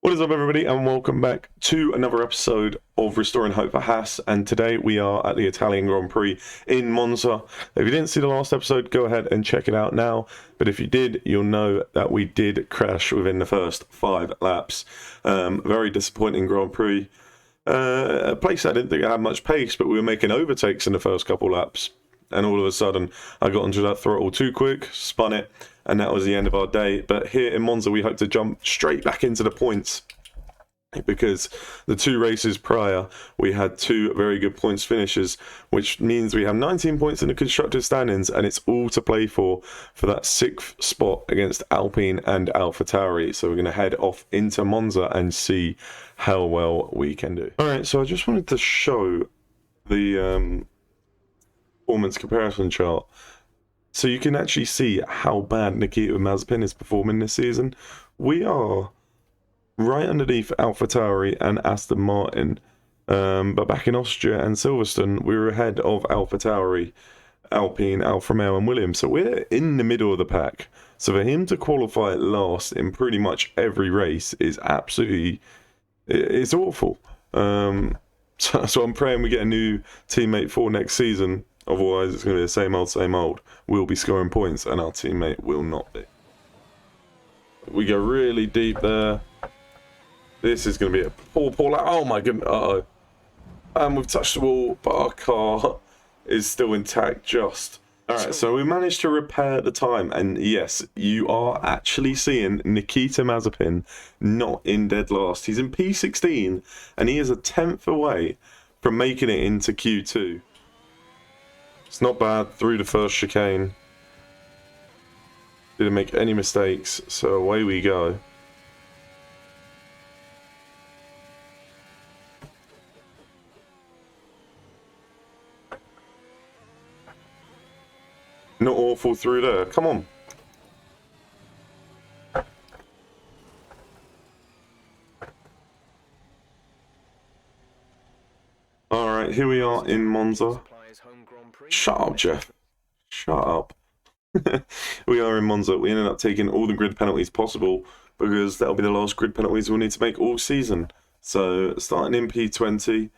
What is up, everybody, and welcome back to another episode of Restoring Hope for Haas. And today we are at the Italian Grand Prix in Monza. If you didn't see the last episode, go ahead and check it out now. But if you did, you'll know that we did crash within the first 5 laps. Very disappointing Grand Prix. A place I didn't think I had much pace, but we were making overtakes in the first couple laps. And all of a sudden, I got onto that throttle too quick, spun it, and that was the end of our day. But here in Monza, we hope to jump straight back into the points, because the 2 races prior, we had 2 very good points finishes, which means we have 19 points in the constructors' standings, and it's all to play for that 6th spot against Alpine and AlphaTauri. So we're going to head off into Monza and see how well we can do. All right, so I just wanted to show the performance comparison chart, so you can actually see how bad Nikita Mazepin is performing this season. We are right underneath AlphaTauri and Aston Martin, but back in Austria and Silverstone, we were ahead of AlphaTauri, Alpine, Alfa Romeo and Williams. So we're in the middle of the pack. So for him to qualify last in pretty much every race is absolutely, it's awful. So I'm praying we get a new teammate for next season. Otherwise, it's going to be the same old, same old. We'll be scoring points, and our teammate will not be. We go really deep there. This is going to be a poor lap. Oh my goodness. Uh-oh. And we've touched the wall, but our car is still intact just. Alright, so we managed to repair the time. And yes, you are actually seeing Nikita Mazepin not in dead last. He's in P16, and he is a 10th away from making it into Q2. It's not bad through the first chicane. Didn't make any mistakes, so away we go. Not awful through there. Come on. Alright, here we are in Monza. Shut up, Jeff. Shut up. We are in Monza. We ended up taking all the grid penalties possible, because that'll be the last grid penalties we'll need to make all season. So, starting in P20,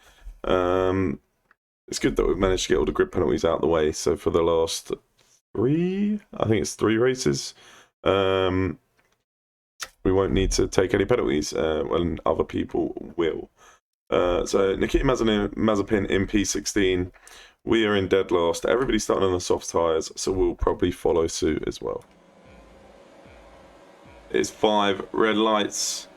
it's good that we've managed to get all the grid penalties out of the way. So, for the last 3, I think it's 3 races, we won't need to take any penalties when other people will. So, Nikita Mazepin in P16. We are in dead last. Everybody's starting on the soft tyres, so we'll probably follow suit as well. It's 5 red lights.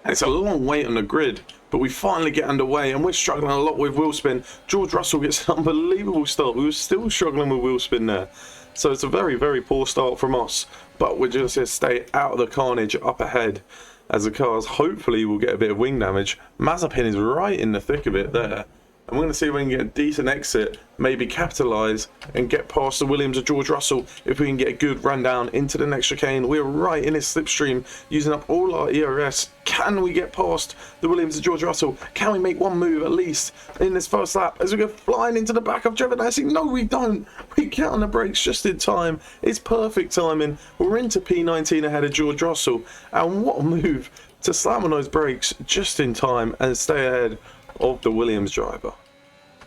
It's a long wait on the grid, but we finally get underway, and we're struggling a lot with wheel spin. George Russell gets an unbelievable start. We were still struggling with wheel spin there. So it's a very, very poor start from us, but we're just going to stay out of the carnage up ahead, as the cars hopefully will get a bit of wing damage. Mazepin is right in the thick of it there. And we're going to see if we can get a decent exit, maybe capitalise and get past the Williams of George Russell. If we can get a good run down into the next chicane, we're right in his slipstream, using up all our ERS. Can we get past the Williams of George Russell? Can we make one move at least in this first lap as we go flying into the back of Giovinazzi? No, we don't. We get on the brakes just in time. It's perfect timing. We're into P19 ahead of George Russell. And what a move to slam on those brakes just in time and stay ahead of the Williams driver.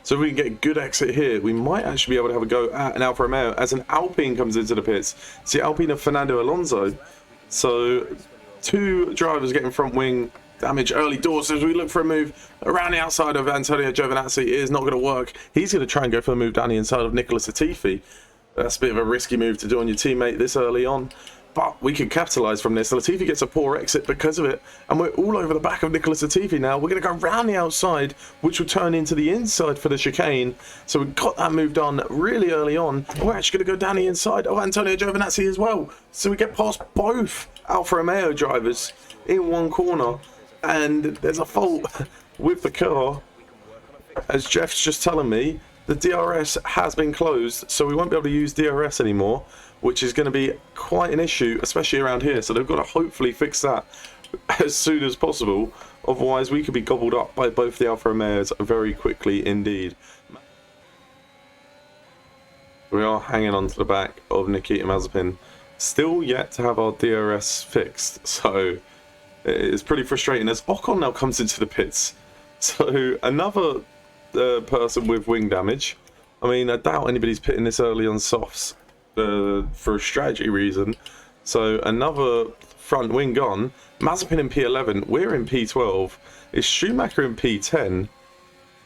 So if we can get a good exit here, we might actually be able to have a go at an Alfa Romeo as an Alpine comes into the pits. See, Alpine of Fernando Alonso. So 2 drivers getting front wing damage early doors as we look for a move around the outside of Antonio Giovinazzi. It is not going to work. He's going to try and go for a move down the inside of Nicholas Latifi. That's a bit of a risky move to do on your teammate this early on. But we can capitalise from this. Latifi gets a poor exit because of it. And we're all over the back of Nicholas Latifi now. We're going to go round the outside, which will turn into the inside for the chicane. So we've got that move done really early on. We're actually going to go down the inside of Antonio Giovinazzi as well. So we get past both Alfa Romeo drivers in one corner. And there's a fault with the car. As Jeff's just telling me, the DRS has been closed. So we won't be able to use DRS anymore, which is going to be quite an issue, especially around here. So they've got to hopefully fix that as soon as possible. Otherwise, we could be gobbled up by both the Alfa Romeos very quickly indeed. We are hanging on to the back of Nikita Mazepin. Still yet to have our DRS fixed. So It's pretty frustrating as Ocon now comes into the pits. So another person with wing damage. I mean, I doubt anybody's pitting this early on softs for a strategy reason. So another front wing gone. Mazepin in P11. We're in P12. It's Schumacher in P10.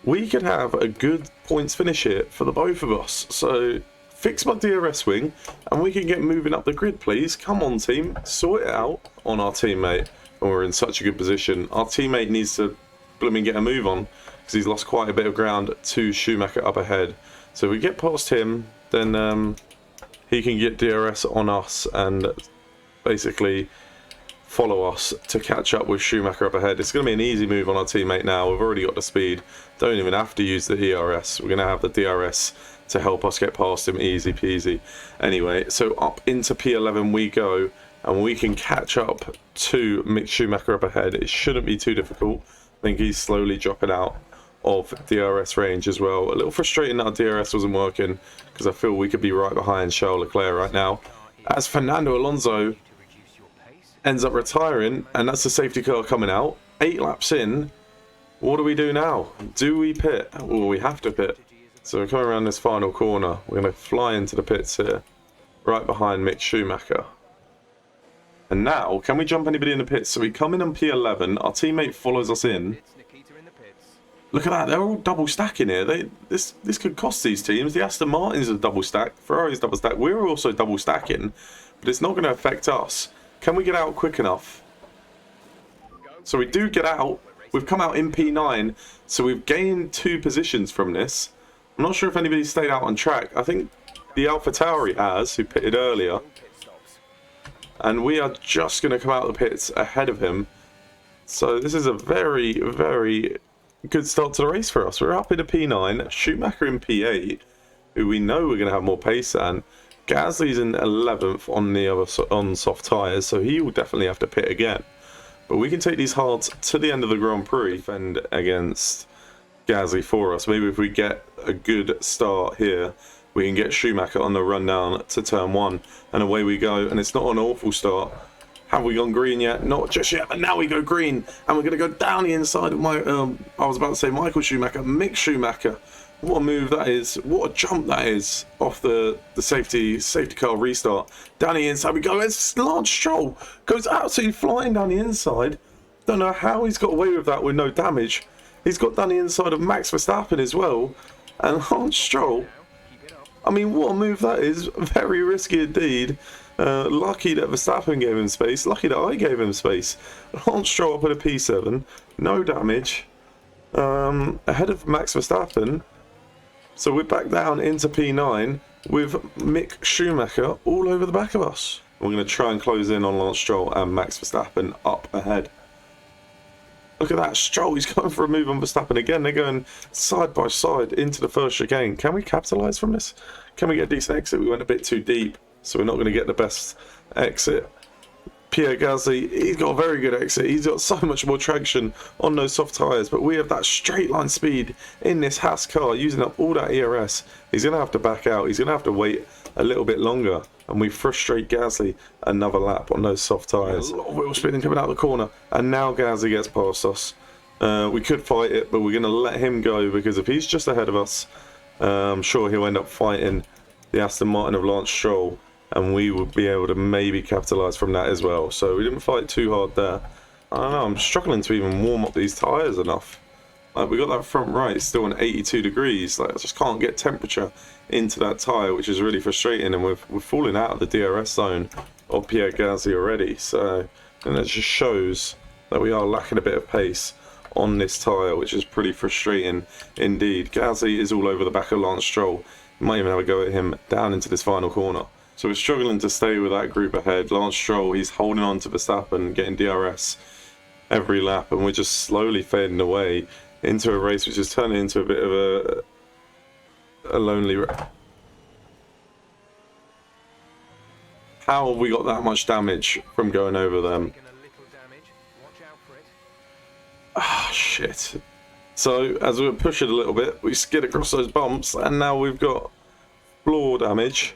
We could have a good points finish here for the both of us. So fix my DRS wing and we can get moving up the grid, please. Come on, team. Sort it out on our teammate when we're in such a good position. Our teammate needs to blooming get a move on because he's lost quite a bit of ground to Schumacher up ahead. So if we get past him, then he can get DRS on us and basically follow us to catch up with Schumacher up ahead. It's going to be an easy move on our teammate now. We've already got the speed. Don't even have to use the ERS. We're going to have the DRS to help us get past him, easy peasy. Anyway, so up into P11 we go, and we can catch up to Mick Schumacher up ahead. It shouldn't be too difficult. I think he's slowly dropping out of DRS range as well. A little frustrating that our DRS wasn't working because I feel we could be right behind Charles Leclerc right now. As Fernando Alonso ends up retiring, and that's the safety car coming out. 8 laps in, what do we do now? Do we pit? Well, we have to pit. So we're coming around this final corner. We're going to fly into the pits here, right behind Mick Schumacher. And now, can we jump anybody in the pits? So we come in on P11, our teammate follows us in. Look at that, they're all double stacking here. This could cost these teams. The Aston Martins are double stacked, Ferrari's double stacked. We're also double stacking, but it's not going to affect us. Can we get out quick enough? So we do get out. We've come out in P9, so we've gained 2 positions from this. I'm not sure if anybody stayed out on track. I think the AlphaTauri has, who pitted earlier. And we are just going to come out of the pits ahead of him. So this is a very, very good start to the race for us. We're up in a P9, Schumacher in P8, who we know we're going to have more pace than. Gasly's in 11th on the other on soft tyres, so he will definitely have to pit again. But we can take these hards to the end of the Grand Prix, defend against Gasly for us. Maybe if we get a good start here, we can get Schumacher on the run down to turn 1, and away we go. And it's not an awful start. Have we gone green yet? Not just yet, but now we go green, and we're going to go down the inside of my, I was about to say Michael Schumacher, Mick Schumacher. What a move that is. What a jump that is off the safety car restart. Down the inside we go. It's Lance Stroll. Goes absolutely flying down the inside. Don't know how he's got away with that with no damage. He's got down the inside of Max Verstappen as well. And Lance Stroll, I mean, what a move that is. Very risky indeed. Lucky that Verstappen gave him space. Lucky that I gave him space. Lance Stroll up at a P7. No damage. Ahead of Max Verstappen. So we're back down into P9 with Mick Schumacher all over the back of us. We're going to try and close in on Lance Stroll and Max Verstappen up ahead. Look at that, Stroll, he's going for a move on Verstappen again. They're going side by side into the first chicane. Can we capitalise from this? Can we get a decent exit? We went a bit too deep, so we're not going to get the best exit. Pierre Gasly, he's got a very good exit. He's got so much more traction on those soft tyres, but we have that straight line speed in this Haas car, using up all that ERS. He's going to have to back out. He's going to have to wait a little bit longer, and we frustrate Gasly another lap on those soft tyres. A lot of wheel spinning coming out of the corner, and now Gasly gets past us. We could fight it, but we're going to let him go, because if he's just ahead of us, I'm sure he'll end up fighting the Aston Martin of Lance Stroll, and we would be able to maybe capitalise from that as well. So we didn't fight too hard there. I don't know, I'm struggling to even warm up these tyres enough. Like, we got that front right still in 82 degrees. Like, I just can't get temperature into that tyre, which is really frustrating. And we're falling out of the DRS zone of Pierre Gasly already. So, and that just shows that we are lacking a bit of pace on this tyre, which is pretty frustrating indeed. Gasly is all over the back of Lance Stroll. You might even have a go at him down into this final corner. So we're struggling to stay with that group ahead. Lance Stroll, he's holding on to Verstappen, getting DRS every lap, and we're just slowly fading away into a race which is turning into a bit of a lonely race. How have we got that much damage from going over them? Ah, shit. So as we push it a little bit, we skid across those bumps, and now we've got floor damage.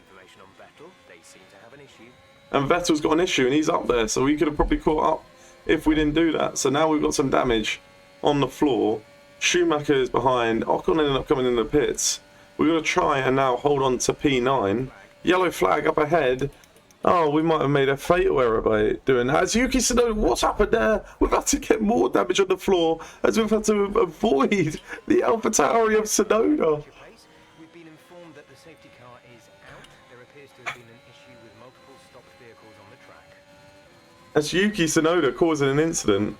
And Vettel's got an issue, and he's up there, so we could have probably caught up if we didn't do that. So now we've got some damage on the floor. Schumacher is behind. Ocon ended up coming in the pits. We're going to try and now hold on to P9. Yellow flag up ahead. Oh, we might have made a fatal error by doing that. As Yuki Tsunoda, what's happened there? We've had to get more damage on the floor as we've had to avoid the AlphaTauri of Tsunoda. We've been informed that the safety car is out. There appears to have been an issue with multiple stopped vehicles on the track. That's Yuki Tsunoda causing an incident.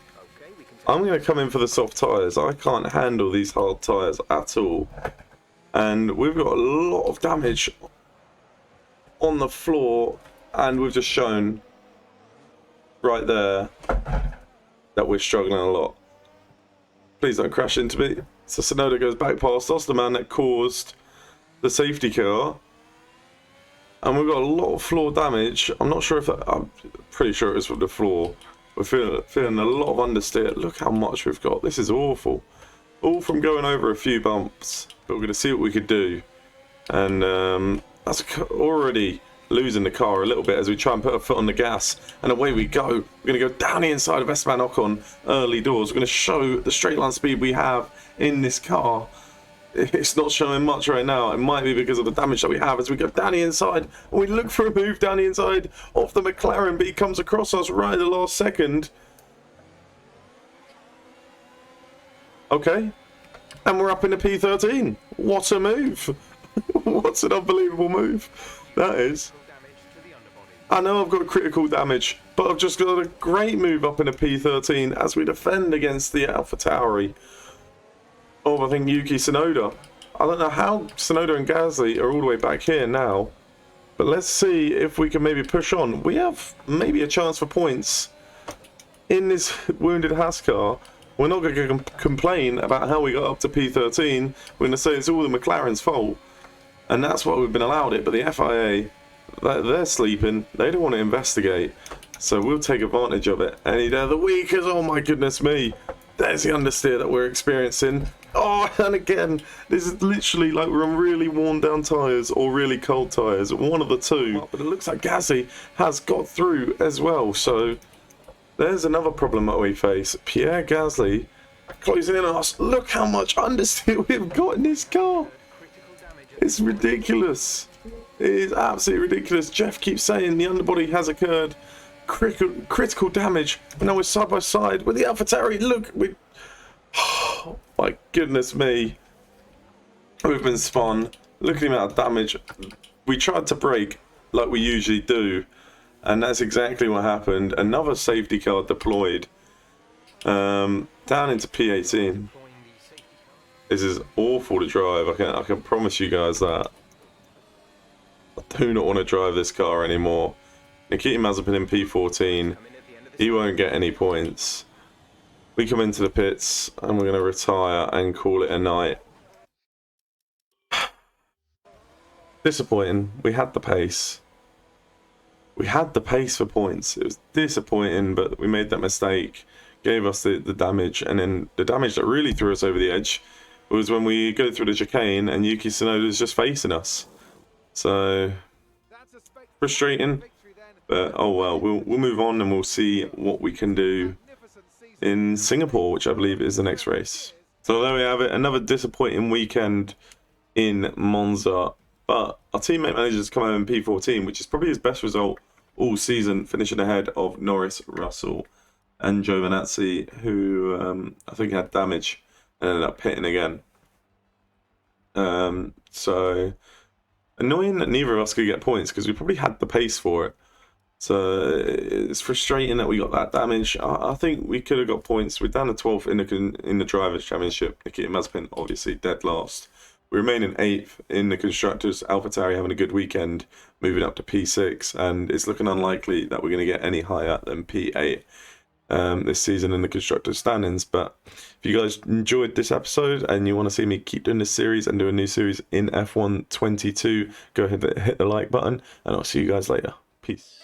I'm going to come in for the soft tyres. I can't handle these hard tyres at all. And we've got a lot of damage on the floor. And we've just shown right there that we're struggling a lot. Please don't crash into me. So Tsunoda goes back past us, the man that caused the safety car. And we've got a lot of floor damage. I'm not sure if I'm pretty sure it was from the floor. We're feeling a lot of understeer. Look how much we've got. This is awful. All from going over a few bumps. But we're going to see what we could do. And that's already losing the car a little bit as we try and put a foot on the gas, and away we go. We're going to go down the inside of Esteban Ocon early doors. We're going to show the straight line speed we have in this car. It's not showing much right now. It might be because of the damage that we have as we go down the inside and we look for a move down the inside of the McLaren, but he comes across us right at the last second. Okay, and we're up in the P13. What a move. What an unbelievable move that is. I know I've got critical damage, but I've just got a great move up in a P13 as we defend against the AlphaTauri of, I think, Yuki Tsunoda. I don't know how Tsunoda and Gasly are all the way back here now, but let's see if we can maybe push on. We have maybe a chance for points in this wounded Haas car. We're not going to complain about how we got up to P13. We're going to say it's all the McLaren's fault, and that's why we've been allowed it. But the FIA, they're sleeping. They don't want to investigate, so we'll take advantage of it. Any day of the week is, oh my goodness me, there's the understeer that we're experiencing. Oh, and again, this is literally like we're on really worn down tyres or really cold tyres, one of the two. But it looks like Gasly has got through as well, so there's another problem that we face. Pierre Gasly closing in on us. Look how much understeer we've got in this car. It's ridiculous. It is absolutely ridiculous. Jeff keeps saying the underbody has occurred. Critical damage. And now we're side by side with the AlphaTauri. Look, we... Oh, my goodness me. We've been spun. Look at the amount of damage. We tried to brake like we usually do, and that's exactly what happened. Another safety car deployed. Down into P18. This is awful to drive. I can promise you guys that. I do not want to drive this car anymore. Nikita Mazepin in P14. He won't get any points. We come into the pits and we're going to retire and call it a night. Disappointing. We had the pace. We had the pace for points. It was disappointing, but we made that mistake. Gave us the damage, and then the damage that really threw us over the edge was when we go through the chicane and Yuki Tsunoda is just facing us. So frustrating, but oh well. We'll move on and we'll see what we can do in Singapore, which I believe is the next race. So there we have it. Another disappointing weekend in Monza, but our teammate manager's come out in P14, which is probably his best result all season, finishing ahead of Norris, Russell, and Giovinazzi, who I think had damage and ended up pitting again. So annoying that neither of us could get points because we probably had the pace for it. So it's frustrating that we got that damage. I think we could have got points. We're down to 12th in the Drivers' Championship. Nikita Mazepin obviously dead last. We remain in 8th in the Constructors. AlphaTauri having a good weekend, moving up to P6, and it's looking unlikely that we're going to get any higher than P8 this season in the Constructors standings. But if you guys enjoyed this episode and you want to see me keep doing this series and do a new series in F1 22, go ahead and hit the like button, and I'll see you guys later. Peace.